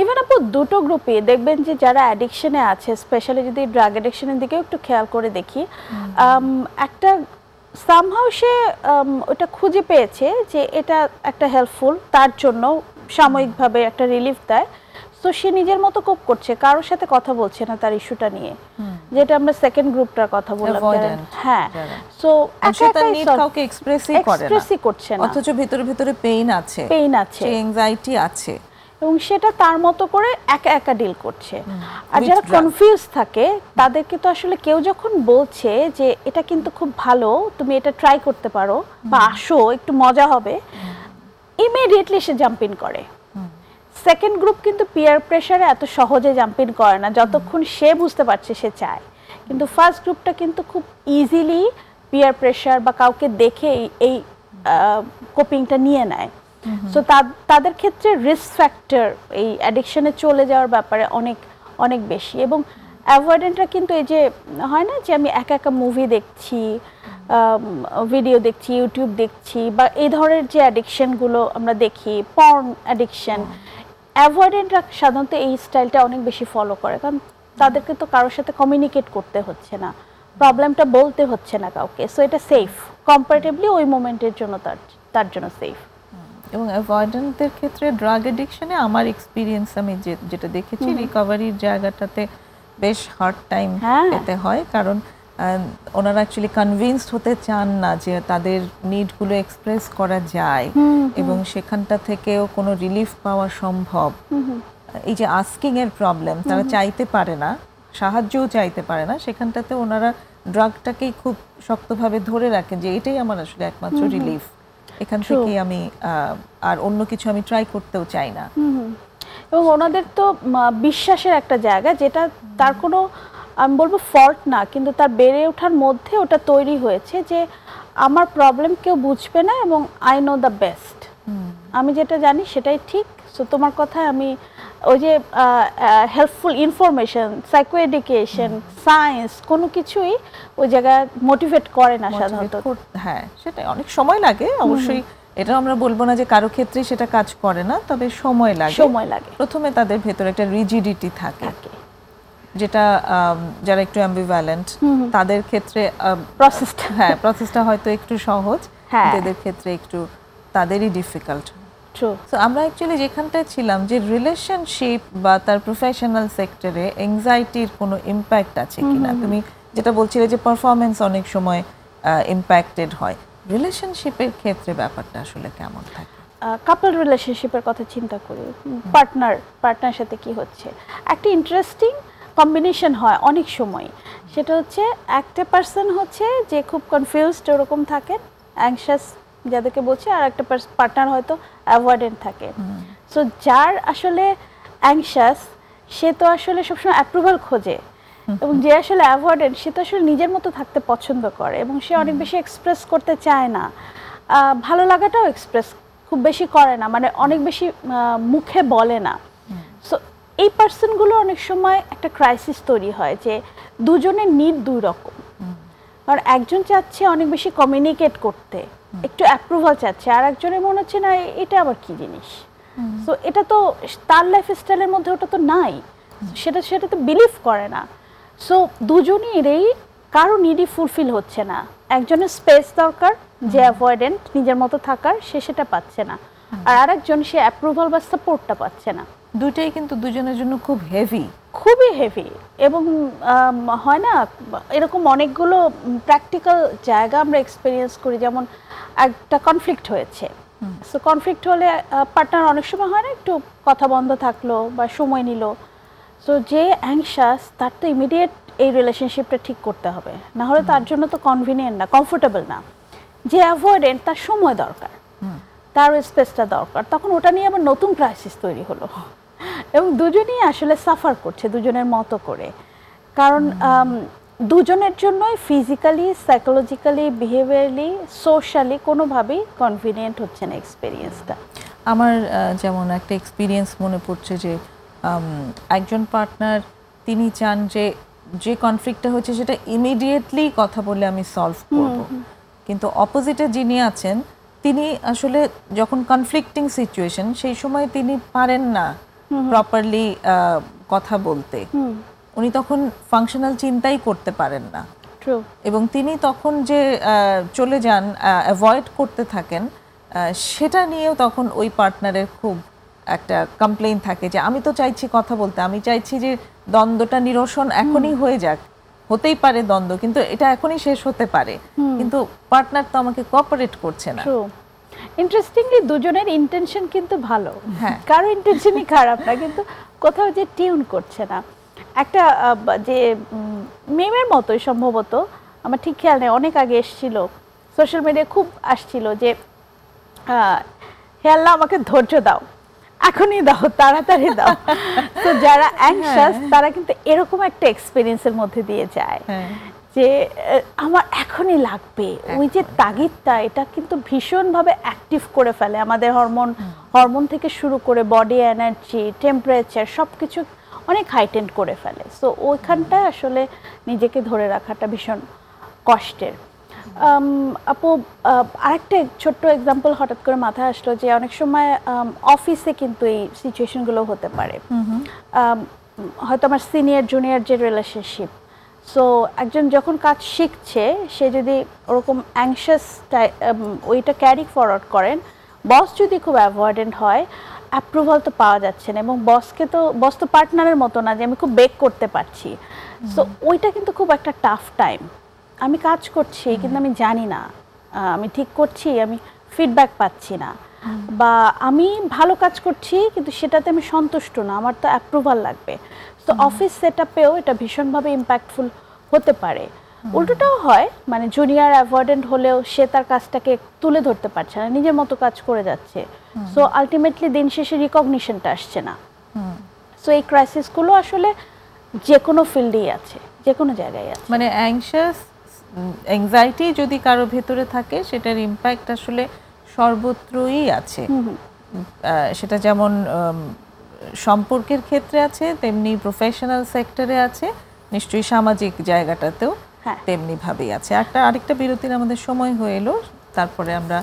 ইভেন আপু দুটো গ্রুপে দেখবেন যে যারা অ্যাডিকশনে আছে, স্পেশালি যদি ড্রাগ অ্যাডিকশনের দিকেও একটু খেয়াল করে দেখি, একটা সামহাউ সে ওটা খুঁজে পেয়েছে যে এটা একটা হেল্পফুল, তার জন্য সাময়িকভাবে একটা রিলিফ দেয়, তো সে নিজের মতো কোপ করছে, কারোর সাথে কথা বলছে না তার ইস্যুটা নিয়ে, যেটা আমরা সেকেন্ড গ্রুপটার কথা বললাম। হ্যাঁ, সো তার নিড কাউকে এক্সপ্রেসই করছে না, অথচ ভিতরে ভিতরে পেইন আছে, অ্যাংজাইটি আছে, এবং সেটা তার মতো করে একা একা ডিল করছে। আর যারা কনফিউজ থাকে তাদেরকে তো আসলে কেউ যখন বলছে যে এটা কিন্তু খুব ভালো, তুমি এটা ট্রাই করতে পারো, বা আসো একটু মজা হবে, ইমিডিয়েটলি সে জাম্প ইন করে। সেকেন্ড গ্রুপ কিন্তু পিয়ার প্রেশারে এত সহজে জাম্প ইন করে না, যতক্ষণ সে বুঝতে পারছে সে চায়। কিন্তু ফার্স্ট গ্রুপটা কিন্তু খুব ইজিলি পিয়ার প্রেশার বা কাউকে দেখে এই কোপিংটা নিয়ে নেয়। সো তাদের ক্ষেত্রে রিস্ক ফ্যাক্টর এই অ্যাডিকশনে চলে যাওয়ার ব্যাপারে অনেক অনেক বেশি। এবং অ্যাভয়েডেন্টরা কিন্তু এই যে হয় না যে আমি একা একা মুভি দেখছি, ভিডিও দেখছি, ইউটিউব দেখছি, বা এই ধরনের যে অ্যাডিকশনগুলো আমরা দেখি, পর্ন অ্যাডিকশন, অ্যাভয়েডেন্টরা সাধারণত এই স্টাইলটা অনেক বেশি ফলো করে, কারণ তাদেরকে তো কারোর সাথে কমিউনিকেট করতে হচ্ছে না, প্রবলেমটা বলতে হচ্ছে না কাউকে, সো এটা সেফ, কম্পারেটিভলি ওই মোমেন্টের জন্য তার জন্য সেফ। এবং অ্যাভয়েডেন্টদের ক্ষেত্রে ড্রাগ অ্যাডিকশনে আমার এক্সপিরিয়েন্স আমি যেটা দেখেছি, রিকভারির জায়গাটাতে বেশ হার্ড টাইম পেতে হয়, কারণ ওনারা অ্যাকচুয়ালি কনভিন্সড হতে চান না যে তাদের নিডগুলো এক্সপ্রেস করা যায় এবং সেখানটা থেকেও কোনো রিলিফ পাওয়া সম্ভব। এই যে আস্কিং এর প্রবলেম, তারা চাইতে পারে না, সাহায্যও চাইতে পারে না, সেখানটাতে ওনারা ড্রাগটাকেই খুব শক্তভাবে ধরে রাখেন যে এটাই আমার আসলে একমাত্র রিলিফ, এখান থেকে আমি আর অন্য কিছু আমি ট্রাই করতেও চাই না। এবং ওনাদের তো বিশ্বাসের একটা জায়গা, যেটা তার কোনো আমি বলবো ফল্ট না, কিন্তু তার বেড়ে ওঠার মধ্যে ওটা তৈরি হয়েছে যে আমার প্রবলেম কেউ বুঝবে না এবং আই নো দ্য বেস্ট, আমি যেটা জানি সেটাই ঠিক, সো তোমার কথায় আমি ওই যে helpful information, psycho education, science কোনো কিছুই ওই জায়গায় মোটিভেট করে না সাধারণত। হ্যাঁ, সেটা অনেক সময় লাগে অবশ্যই, এটা আমরা বলবো না যে কারো ক্ষেত্রে সেটা কাজ করে না, তবে সময় লাগে। প্রথমে তাদের ভেতরে একটা রিজিডিটি থাকে, যেটা যারা একটু অ্যাম্বিভ্যালেন্ট তাদের ক্ষেত্রে প্রসেসটা হয়তো একটু সহজ, এদের ক্ষেত্রে একটু তাদেরই ডিফিকাল্ট। সো আমরা অ্যাকচুয়ালি যেখানটায় ছিলাম যে রিলেশনশিপ বা তার প্রফেশনাল সেক্টরে অ্যাংজাইটির কোনো ইম্প্যাক্ট আছে কিনা, তুমি যেটা বলছিলে যে পারফরমেন্স অনেক সময় ইম্প্যাক্টেড হয়, রিলেশনশিপের ক্ষেত্রে ব্যাপারটা আসলে কেমন থাকে? কাপল রিলেশনশিপের কথা চিন্তা করি, পার্টনার সাথে কি হচ্ছে, একটা ইন্টারেস্টিং কম্বিনেশন হয় অনেক সময়। সেটা হচ্ছে একটা পার্সন হচ্ছে যে খুব কনফিউজড ওরকম থাকে, অ্যাংশাস যাদেরকে বলছে, আর একটা পার্টনার হয়তো অ্যাভয়েডেন্ট থাকে। সো যার আসলে অ্যাংশাস সে তো আসলে সবসময় অ্যাপ্রুভাল খোঁজে, এবং যে আসলে অ্যাভয়েডেন্ট সে তো আসলে নিজের মতো থাকতে পছন্দ করে, এবং সে অনেক বেশি এক্সপ্রেস করতে চায় না, ভালো লাগাটাও এক্সপ্রেস খুব বেশি করে না, মানে অনেক বেশি মুখে বলে না। সো এই পার্সনগুলো অনেক সময় একটা ক্রাইসিস তৈরি হয় যে দুজনের নিড দুই রকম। কারণ একজন চাচ্ছে অনেক বেশি কমিউনিকেট করতে, একটু অ্যাপ্রুভাল চাচ্ছে, আর একজনের মনে হচ্ছে না এটা আবার কি জিনিস। সো এটা তো তার লাইফ স্টাইলের মধ্যে ওটা তো নাই, সেটা তো বিলিভ করে না। সো দুজনেরই কারো নিডই ফুলফিল হচ্ছে না। একজনের স্পেস দরকার, যে অ্যাভয়েডেন্ট নিজের মতো থাকার, সে সেটা পাচ্ছে না, আর আরেকজন সে অ্যাপ্রুভাল বা সাপোর্টটা পাচ্ছে না। দুইটাই কিন্তু দুজনের জন্য খুব হেভি, খুবই হেভি। এবং হয় না এরকম অনেকগুলো প্র্যাকটিক্যাল জায়গা আমরা এক্সপিরিয়েন্স করি, যেমন একটা কনফ্লিক্ট হয়েছে, সো কনফ্লিক্ট হলে পার্টনার অনেক সময় হয় না একটু কথা বন্ধ থাকলো বা সময় নিল, সো যে অ্যাংশাস তার তো ইমিডিয়েট এই রিলেশনশিপটা ঠিক করতে হবে, না হলে তার জন্য তো কনভিনিয়েন্ট না, কমফোর্টেবল না। যে অ্যাভয়েডেন্ট তার সময় দরকার, তার স্পেসটা দরকার, তখন ওটা নিয়ে আবার নতুন ক্রাইসিস তৈরি হলো, এবং দুজনেই আসলে সাফার করছে দুজনের মতো করে। কারণ দুজনের জন্যই ফিজিক্যালি, সাইকোলজিক্যালি, বিহেভিয়ারালি, সোশ্যালি কোনোভাবেই কনভিনিয়েন্ট হচ্ছে না এক্সপিরিয়েন্সটা। আমার যেমন একটা এক্সপিরিয়েন্স মনে পড়ছে যে একজন পার্টনার তিনি চান যে কনফ্লিক্টটা হচ্ছে সেটা ইমিডিয়েটলি কথা বলে আমি সলভ করব, কিন্তু অপোজিটে যিনি আছেন তিনি আসলে যখন কনফ্লিক্টিং সিচুয়েশন সেই সময় তিনি পারেন না প্রপারলি কথা বলতে, উনি তখন ফাংশনাল চিন্তাই করতে পারেন না, এবং তিনি তখন যে চলে যান, অ্যাভয়েড করতে থাকেন, সেটা নিয়েও তখন ওই পার্টনারের খুব একটা কমপ্লেইন থাকে যে আমি তো চাইছি কথা বলতে, আমি চাইছি যে দ্বন্দ্বটা নিরসন এখনই হয়ে যাক, হতেই পারে দ্বন্দ্ব কিন্তু এটা এখনই শেষ হতে পারে, কিন্তু পার্টনার তো আমাকে কোঅপারেট করছে না। ইন্টারেস্টিংলি দুজনের ইন্টেনশন কিন্তু ভালো, কারো ইন্টেনশনই খারাপ না, কিন্তু কোথাও যে টিউন করছে না। একটা যে মেমের মতোই সম্ভবত, আমার ঠিক খেয়াল নেই, অনেক আগে এসেছিল, সোশ্যাল মিডিয়া খুব আসছিল যে হে আল্লাহ আমাকে ধৈর্য দাও, এখনই দাও, তাড়াতাড়ি দাও। তো যারা অ্যাংশাস তারা কিন্তু এরকম একটা এক্সপিরিয়েন্সের মধ্যে দিয়ে যায় যে আমার এখনই লাগবে, ওই যে তাগিদটা, এটা কিন্তু ভীষণভাবে অ্যাক্টিভ করে ফেলে আমাদের হরমোন থেকে শুরু করে বডি এনার্জি, টেম্পারেচার সব কিছু অনেক হাইটেন্ড করে ফেলে। সো ওইখানটায় আসলে নিজেকে ধরে রাখাটা ভীষণ কষ্টের। আপু আরেকটা ছোট্ট এক্সাম্পল হঠাৎ করে মাথায় আসলো যে অনেক সময় অফিসে কিন্তু এই সিচুয়েশনগুলো হতে পারে, হয়তো আমার সিনিয়র জুনিয়র যে রিলেশনশিপ, সো একজন যখন কাজ শিখছে সে যদি ওরকম অ্যাংশাস ওইটা ক্যারি ফরওয়ার্ড করেন, বস যদি খুব অ্যাভয়েডেন্ট হয়, অ্যাপ্রুভাল তো পাওয়া যাচ্ছে না, এবং বস তো পার্টনারের মতো না যে আমি খুব বেক করতে পারছি, সো ওইটা কিন্তু খুব একটা টাফ টাইম। আমি কাজ করছি কিন্তু আমি জানি না আমি ঠিক করছি, আমি ফিডব্যাক পাচ্ছি না, বা আমি ভালো কাজ করছি কিন্তু সেটাতে আমি সন্তুষ্ট না, আমার তো অ্যাপ্রুভাল লাগবে। তো অফিস সেট আপেও এটা ভীষণভাবে ইম্প্যাক্টফুল হতে পারে। উল্টোটাও হয়, মানে জুনিয়র অ্যাভয়েডেন্ট হলেও সে তার কাজটাকে তুলে ধরতে পারছে না, নিজের মতো কাজ করে যাচ্ছে, সো আলটিমেটলি দিন শেষে রিকগনিশনটা আসছে না। সো এই ক্রাইসিসগুলো আসলে যে কোনো ফিল্ডেই আছে, যে কোনো জায়গায় আছে। মানে অ্যাংজাইটি যদি কারো ভেতরে থাকে সেটার ইম্প্যাক্ট আসলে সর্বত্রই আছে, সেটা যেমন সম্পর্কের ক্ষেত্রে আছে তেমনি প্রফেশনাল সেক্টরে আছে, নিশ্চয়ই সামাজিক জায়গাটাতেও তেমনি ভাবেই আছে। আরেকটা বিরতির আমাদের সময় হয়ে এলো, তারপরে আমরা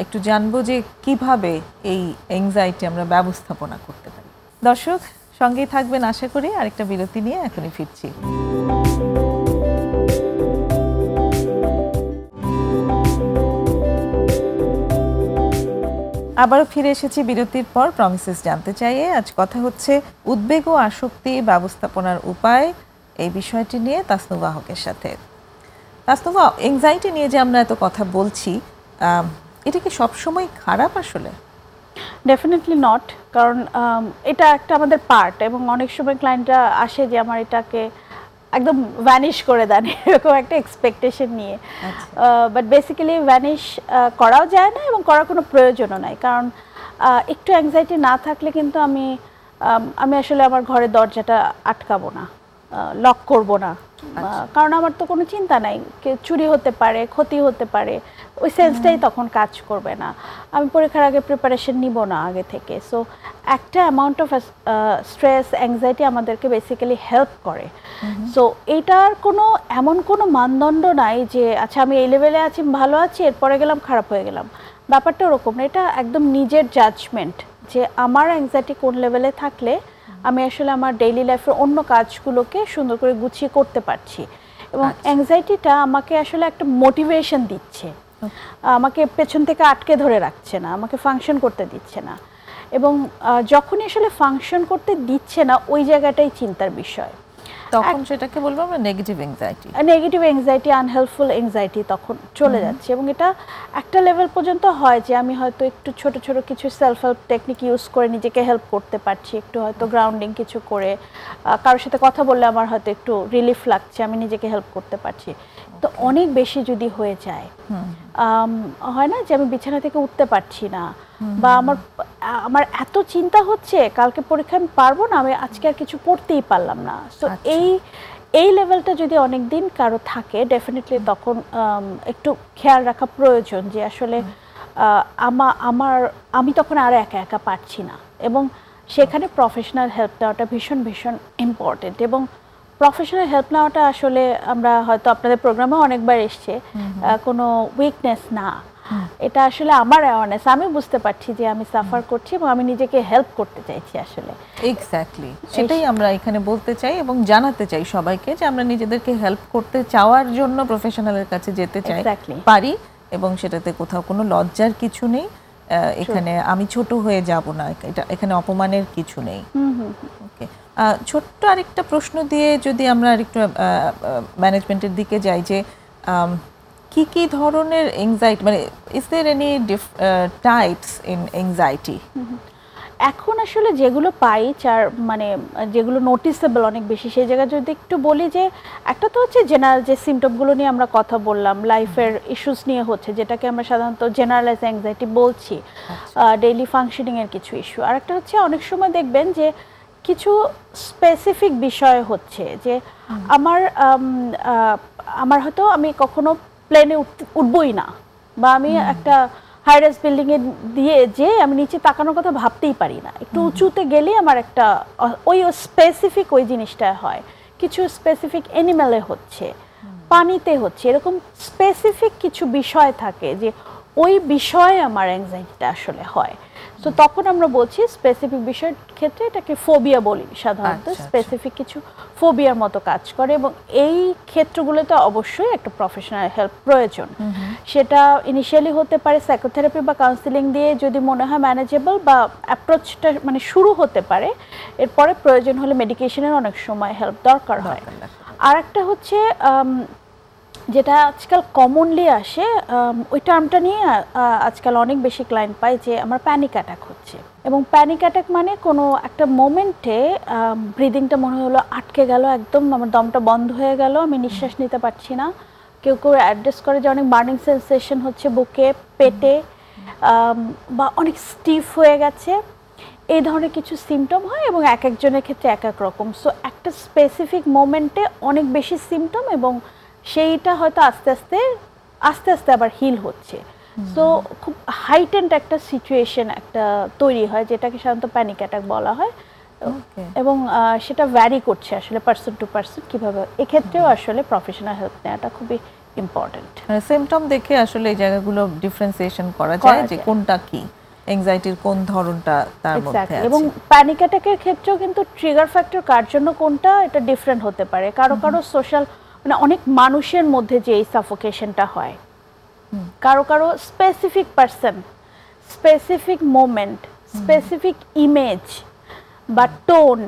একটু জানবো যে কিভাবে এই অ্যাংজাইটি আমরা ব্যবস্থাপনা করতে পারি। দর্শক সঙ্গেই থাকবেন আশা করি, আরেকটা বিরতি নিয়ে এখনই ফিরছি। আবারও ফিরে এসেছি বিরতির পর প্রমিসেস জানতে চাইয়ে। আজ কথা হচ্ছে উদ্বেগ ও আসক্তি ব্যবস্থাপনার উপায়, এই বিষয়টি নিয়ে তাসনুভা হকের সাথে। তাসনুভা, অ্যাংজাইটি নিয়ে যে আমরা এত কথা বলছি, এটা কি সবসময় খারাপ আসলে? ডেফিনেটলি নট, কারণ এটা একটা আমাদের পার্ট, এবং অনেক সময় ক্লায়েন্টরা আসে যে আমার এটাকে একদম ভ্যানিশ করে দেন এরকম একটা এক্সপেকটেশন নিয়ে। বাট বেসিক্যালি ভ্যানিশ করাও যায় না এবং করার কোনো প্রয়োজনও নাই, কারণ একটু অ্যাংজাইটি না থাকলে কিন্তু আমি আসলে আমার ঘরের দরজাটা আটকাবো না, লক করব না, কারণ আমার তো কোনো চিন্তা নাই, চুরি হতে পারে, ক্ষতি হতে পারে, ওই সেন্সটাই তখন কাজ করবে না। আমি পরীক্ষার আগে প্রিপারেশন নিব না আগে থেকে। সো একটা অ্যামাউন্ট অফ স্ট্রেস অ্যাংজাইটি আমাদেরকে বেসিক্যালি হেল্প করে। সো এটার এমন কোনো মানদণ্ড নাই যে আচ্ছা আমি এই লেভেলে আছি, ভালো আছি, এরপরে গেলাম খারাপ হয়ে গেলাম, ব্যাপারটা ওরকম না। এটা একদম নিজের জাজমেন্ট যে আমার অ্যাংজাইটি কোন লেভেলে থাকলে আমি আসলে আমার ডেইলি লাইফের অন্য কাজগুলোকে সুন্দর করে গুছিয়ে করতে পারছি, এবং অ্যাংজাইটিটা আমাকে আসলে একটা মোটিভেশন দিচ্ছে, আমাকে পেছন থেকে আটকে ধরে রাখছে না, আমাকে ফাংশন করতে দিচ্ছে না। এবং যখনই আসলে ফাংশন করতে দিচ্ছে না ওই জায়গাটাই চিন্তার বিষয়, তখন সেটাকে বলবো আমরা negative anxiety. Negative anxiety, unhelpful anxiety তখন চলে যাচ্ছে। এবং এটা একটা লেভেল পর্যন্ত হয় যে আমি হয়তো একটু ছোট ছোট কিছু সেলফ হেল্প টেকনিক ইউজ করে নিজেকে হেল্প করতে পারছি, একটু হয়তো গ্রাউন্ডিং কিছু করে, কারোর সাথে কথা বললে আমার হয়তো একটু রিলিফ লাগছে, আমি নিজেকে হেল্প করতে পারছি। তো অনেক বেশি যদি হয়ে যায়, হয় না যে আমি বিছানা থেকে উঠতে পারছি না, বা আমার এত চিন্তা হচ্ছে কালকে পরীক্ষা আমি পারবো না, আমি আজকে আর কিছু পড়তেই পারলাম না। সো এই লেভেলটা যদি অনেক দিন কারো থাকে, ডেফিনেটলি তখন একটু খেয়াল রাখা প্রয়োজন যে আসলে আমি তখন আর একা একা পারছি না, এবং সেখানে প্রফেশনাল হেল্প নেওয়াটা ভীষণ ভীষণ ইম্পর্টেন্ট। এবং প্রফেশনাল হেল্প নেওয়াটা আসলে আমরা হয়তো আপনাদের প্রোগ্রামে অনেকবার এসছে, কোনো উইকনেস না, এটা আসলে আমার অ্যাওয়ারনেস, আমি বুঝতে পারছি যে আমি সাফার করছি এবং আমি নিজেকে হেল্প করতে চাইছি আসলে। এক্স্যাক্টলি, সেটাই আমরা এখানে বলতে চাই এবং জানাতে চাই সবাইকে যে আমরা নিজেদেরকে হেল্প করতে চাওয়ার জন্য প্রফেশনালের কাছে যেতে চাই, পারি, এবং সেটাতে কোথাও কোনো লজ্জার কিছু নেই, এখানে আমি ছোট হয়ে যাব না, এখানে অপমানের কিছু নেই। ওকে, ছোট্ট আরেকটা প্রশ্ন দিয়ে যদি আমরা আরেকটু ম্যানেজমেন্টের দিকে যাই, যে কি কি ধরনের এংজাইটি, মানে is there any types in anxiety? এখন আসলে যেগুলো পাই মানে যেগুলো নোটিসেবল অনেক বেশি, সেই জায়গায় যদি একটু বলি যে একটা তো হচ্ছে জেনারেল যে সিমটমগুলো নিয়ে আমরা কথা বললাম, লাইফের ইস্যুস নিয়ে হচ্ছে, যেটাকে আমরা সাধারণত জেনারেলাইজ অ্যাংজাইটি বলছি, ডেইলি ফাংশনিংয়ের কিছু ইস্যু। আর একটা হচ্ছে অনেক সময় দেখবেন যে কিছু স্পেসিফিক বিষয় হচ্ছে যে আমার হয়তো আমি কখনো প্লেনে উঠবই না, বা আমি একটা হাইরাইজ বিল্ডিং এ দিয়ে যে আমি নিচে তাকানোর কথা ভাবতেই পারি না, একটু উঁচুতে গেলে আমার একটা ওই স্পেসিফিক ওই জিনিসটা হয়, কিছু স্পেসিফিক অ্যানিমেলে হচ্ছে, পানিতে হচ্ছে, এরকম স্পেসিফিক কিছু বিষয় থাকে যে ওই বিষয়ে আমার অ্যাংজাইটিটা আসলে হয়। সো তখন আমরা বলছি স্পেসিফিক বিষয়ের ক্ষেত্রে এটাকে ফোবিয়া বলি সাধারণত, স্পেসিফিক কিছু ফোবিয়ার মতো কাজ করে, এবং এই ক্ষেত্রগুলোতে অবশ্যই একটা প্রফেশনাল হেল্প প্রয়োজন। সেটা ইনিশিয়ালি হতে পারে সাইকোথেরাপি বা কাউন্সিলিং দিয়ে যদি মনে হয় ম্যানেজেবল, বা অ্যাপ্রোচটা মানে শুরু হতে পারে, এরপরে প্রয়োজন হলে মেডিকেশনের অনেক সময় হেল্প দরকার হয়। আর একটা হচ্ছে যেটা আজকাল কমনলি আসে, ওই টার্মটা নিয়ে আজকাল অনেক বেশি ক্লায়েন্ট পাই যে আমার প্যানিক অ্যাটাক হচ্ছে, এবং প্যানিক অ্যাটাক মানে কোনো একটা মোমেন্টে ব্রিদিংটা মনে হলো আটকে গেল, একদম আমার দমটা বন্ধ হয়ে গেল, আমি নিঃশ্বাস নিতে পারছি না, কেউ কেউ অ্যাড্রেস করে যে অনেক বার্নিং সেন্সেশন হচ্ছে বুকে, পেটে, বা অনেক স্টিফ হয়ে গেছে, এই ধরনের কিছু সিমটম হয়, এবং এক একজনের ক্ষেত্রে এক এক রকম। সো একটা স্পেসিফিক মোমেন্টে অনেক বেশি সিমটম, এবং সেইটা হয়তো আস্তে আস্তে আবার হিল হচ্ছে। সো খুব হাইটেন্ড একটা সিচুয়েশন একটা তৈরি হয়, যেটাকে সাধারণত প্যানিক অ্যাটাক বলা হয়, এবং সেটা ভ্যারি করছে আসলে পার্সন টু পার্সন কিভাবে। এক্ষেত্রেও আসলে প্রফেশনাল হেল্প নেওয়াটা খুবই ইম্পর্টেন্ট। সিমটম দেখে আসলে এই জায়গাগুলো ডিফারেন্সিয়েশন করা যায় যে কোনটা কি অ্যাংজাইটির কোন ধরনটা তার মধ্যে আছে। এবং প্যানিক অ্যাটাকের ক্ষেত্রেও কিন্তু ট্রিগার ফ্যাক্টর কার জন্য কোনটা এটা ডিফারেন্ট হতে পারে, কারো সোশ্যাল, মানে অনেক মানুষের মধ্যে যে এই সাফোকেশনটা হয়, কারো কারো specific person, specific moment, specific image বা টোন,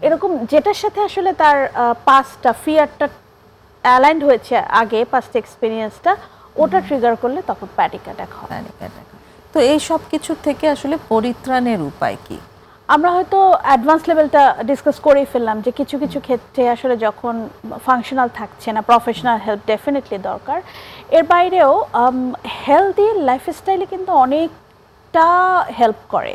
এরকম যেটার সাথে আসলে তার পাস্টটা ফিয়ারটা অ্যালাইন্ড হয়েছে আগে, পাস্ট এক্সপিরিয়েন্সটা, ওটা ট্রিগার করলে তখন প্যানিক অ্যাটাক হয়। তো এই সব কিছু থেকে আসলে পরিত্রাণের উপায় কি? আমরা হয়তো অ্যাডভান্স লেভেলটা ডিসকাস করেই ফেললাম যে কিছু কিছু ক্ষেত্রে আসলে যখন ফাংশনাল থাকছে না, প্রফেশনাল হেল্প ডেফিনেটলি দরকার। এর বাইরেও হেলদি লাইফস্টাইলে কিন্তু অনেকটা হেল্প করে।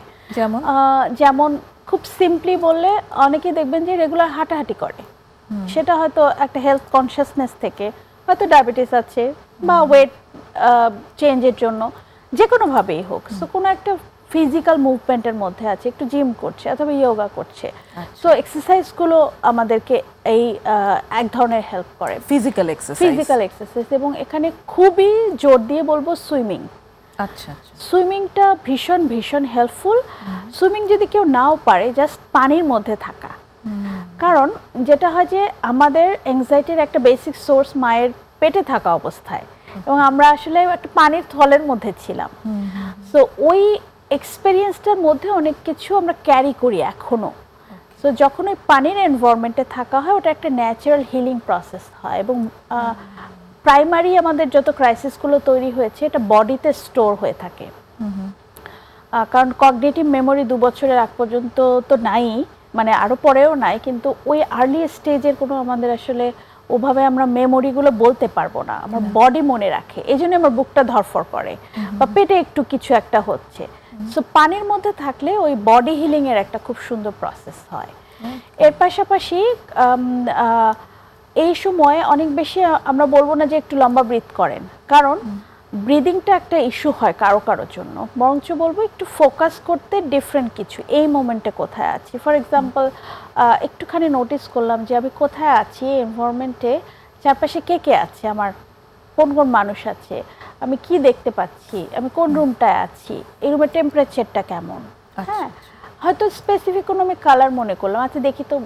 যেমন খুব সিম্পলি বললে অনেকেই দেখবেন যে রেগুলার হাঁটাহাঁটি করে, সেটা হয়তো একটা হেলথ কনসিয়াসনেস থেকে, হয়তো ডায়াবেটিস আছে বা ওয়েট চেঞ্জের জন্য, যে কোনোভাবেই হোক, সো কোনো একটা ফিজিক্যাল মুভমেন্টের মধ্যে আছে, একটু জিম করছে অথবা যোগা করছে, সো এক্সারসাইজগুলো আমাদেরকে এই এক ধরনের হেল্প করে, ফিজিক্যাল এক্সারসাইজ। এবং এখানে খুবই জোর দিয়ে বলবো সুইমিং। আচ্ছা, সুইমিংটা ভীষণ ভীষণ হেল্পফুল। সুইমিং যদি কেউ নাও পারে, জাস্ট পানির মধ্যে থাকা, কারণ যেটা হয় যে আমাদের অ্যাংজাইটির একটা বেসিক সোর্স মায়ের পেটে থাকা অবস্থায়, এবং আমরা আসলে একটা পানির থলের মধ্যে ছিলাম। সো ওই এক্সপেরিয়েন্সটার মধ্যে অনেক কিছু আমরা ক্যারি করি এখনো। সো যখন ওই পানির এনভায়রনমেন্টে থাকা হয়, ওটা একটা ন্যাচারাল হিলিং প্রসেস হয়। এবং প্রাইমারি আমাদের যত ক্রাইসিসগুলো তৈরি হয়েছে, এটা বডিতে স্টোর হয়ে থাকে, কারণ কগনিটিভ মেমোরি 2 বছরের আগ পর্যন্ত তো নাই, মানে আরও পরেও নাই, কিন্তু ওই আর্লি স্টেজের কোনো আমাদের আসলে ওভাবে আমরা মেমোরিগুলো বলতে পারবো না, আমার বডি মনে রাখে, এই জন্য আমার বুকটা ধরফর করে বা পেটে একটু কিছু একটা হচ্ছে। সো পানির মধ্যে থাকলে ওই বডি হিলিংয়ের একটা খুব সুন্দর প্রসেস হয়। এর পাশাপাশি এই সময় অনেক বেশি আমরা বলবো না যে একটু লম্বা ব্রিথ করেন, কারণ ব্রিদিংটা একটা ইস্যু হয় কারো কারোর জন্য, বরঞ্চ বলবো একটু ফোকাস করতে ডিফারেন্ট কিছু, এই মোমেন্টে কোথায় আছি। ফর এক্সাম্পল, একটুখানি নোটিস করলাম যে আমি কোথায় আছি, এনভায়রনমেন্টে চারপাশে কে কে আছে, আমার কোন কোন মানুষ আছে, আমি কি দেখতে পাচ্ছি, আমি কোন রুমটায় আছি, এই রুমের টেম্পারেচারটা কেমন। হ্যাঁ, হয়তো স্পেসিফিক কোনো আমি কালার মনে করলাম, আচ্ছা দেখি তো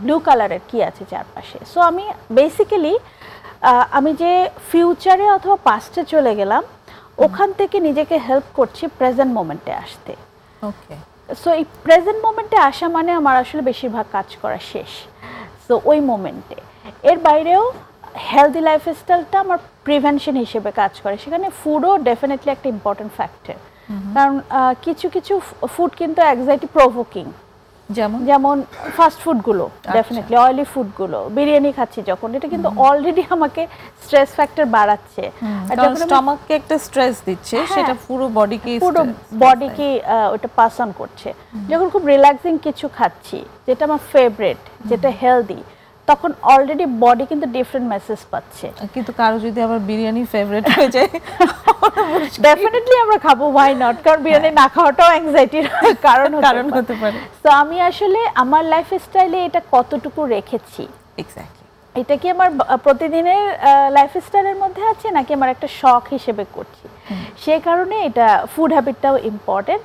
ব্লু কালারের কি আছে চারপাশে। সো আমি বেসিক্যালি আমি যে ফিউচারে অথবা পাস্টে চলে গেলাম, ওখান থেকে নিজেকে হেল্প করছি প্রেজেন্ট মোমেন্টে আসতে। ওকে, সো এই প্রেজেন্ট মোমেন্টে আসা মানে আমার আসলে বেশিরভাগ কাজ করা শেষ। সো ওই মোমেন্টে, এর বাইরেও হেলদি লাইফস্টাইলটা আমার প্রিভেনশন হিসেবে কাজ করে, সেখানে ফুডও ডেফিনেটলি একটা ইম্পর্টেন্ট ফ্যাক্টর। কারণ কিছু কিছু ফুড কিন্তু অ্যাংজাইটি প্রভোকিং, যেমন ফাস্ট ফুডগুলো, ডেফিনেটলি অয়েলি ফুডগুলো, বিরিয়ানি খাচ্ছি যখন, এটা কিন্তু অলরেডি আমাকে স্ট্রেস ফ্যাক্টর বাড়াচ্ছে, কারণ স্টমাককে একটা স্ট্রেস দিচ্ছে, সেটা পুরো বডিকে ওটা পাস অন করছে। যখন খুব রিল্যাক্সিং কিছু খাচ্ছি, যেটা আমার ফেভারিট, যেটা হেলদি, তখন অলরেডি বডি কিন্তু ডিফারেন্ট মেসেজ পাচ্ছে। কিন্তু কারো যদি আবার বিরিয়ানি ফেভারিট হয়ে যায়, ডেফিনেটলি আমরা খাবো, হোয়াই নট, কারণ বিরিয়ানি না খাওয়াটাও অ্যাংজাইটির কারণ হতে পারে। তো আমি আসলে আমার লাইফস্টাইলে এটা কতটুকু রেখেছি, এক্স্যাক্টলি, এটা কি আমার প্রতিদিনের লাইফস্টাইলের মধ্যে আছে নাকি আমার একটা শখ হিসেবে করছি, সেই কারণে এটা ফুড হ্যাবিটটাও ইম্পর্টেন্ট।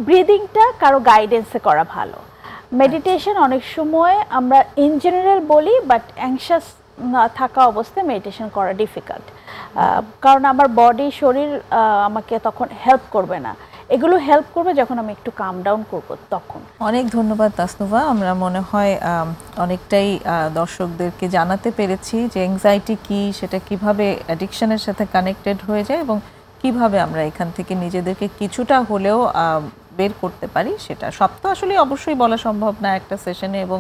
ব্রিদিংটা কারো গাইডেন্সে করা ভালো। মেডিটেশন অনেক সময় আমরা ইন জেনারেল বলি, বাট অ্যাংশাস থাকা অবস্থায় মেডিটেশন করা ডিফিকাল্ট, কারণ আমার বডি, শরীর আমাকে তখন হেল্প করবে না। এগুলো হেল্প করবে যখন আমি একটু কাম ডাউন করব তখন। অনেক ধন্যবাদ তাসনুভা, আমরা মনে হয় অনেকটাই দর্শকদেরকে জানাতে পেরেছি যে অ্যাংজাইটি কি, সেটা কিভাবে অ্যাডিকশনের সাথে কানেক্টেড হয়ে যায় এবং কিভাবে আমরা এখান থেকে নিজেদেরকে কিছুটা হলেও বের করতে পারি। সেটা সব তো আসলে অবশ্যই বলা সম্ভব না একটা সেশনে, এবং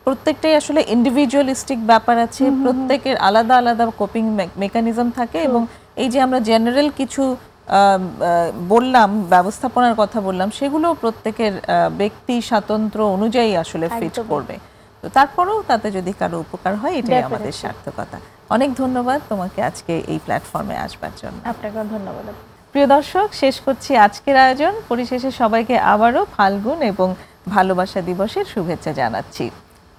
প্রত্যেকটাই আসলে ইন্ডিভিজুয়ালিস্টিক ব্যাপার আছে, প্রত্যেকের আলাদা আলাদা কোপিং মেকানিজম থাকে, এবং এই যে আমরা জেনারেল কিছু বললাম, ব্যবস্থাপনার কথা বললাম, সেগুলো প্রত্যেকের ব্যক্তি স্বাতন্ত্র্য অনুযায়ী আসলে ফিট করবে। তো তারপরেও তাতে যদি কারো উপকার হয়, এটাই আমাদের সার্থকতা। অনেক ধন্যবাদ তোমাকে আজকে এই প্ল্যাটফর্মে আসবার জন্য। আপনাকে ধন্যবাদ। প্রিয় দর্শক, শেষ করছি আজকের আয়োজন। পরিশেষে সবাইকে আবারও ফাল্গুন এবং ভালোবাসা দিবসের শুভেচ্ছা জানাচ্ছি।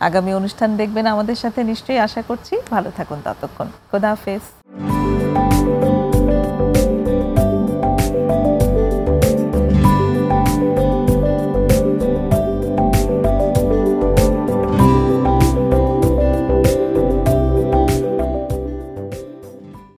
আগামী অনুষ্ঠান দেখবেন আমাদের সাথে নিশ্চয়ই, আশা করছি। ভালো থাকুন ততক্ষণ। খোদা হাফেজ।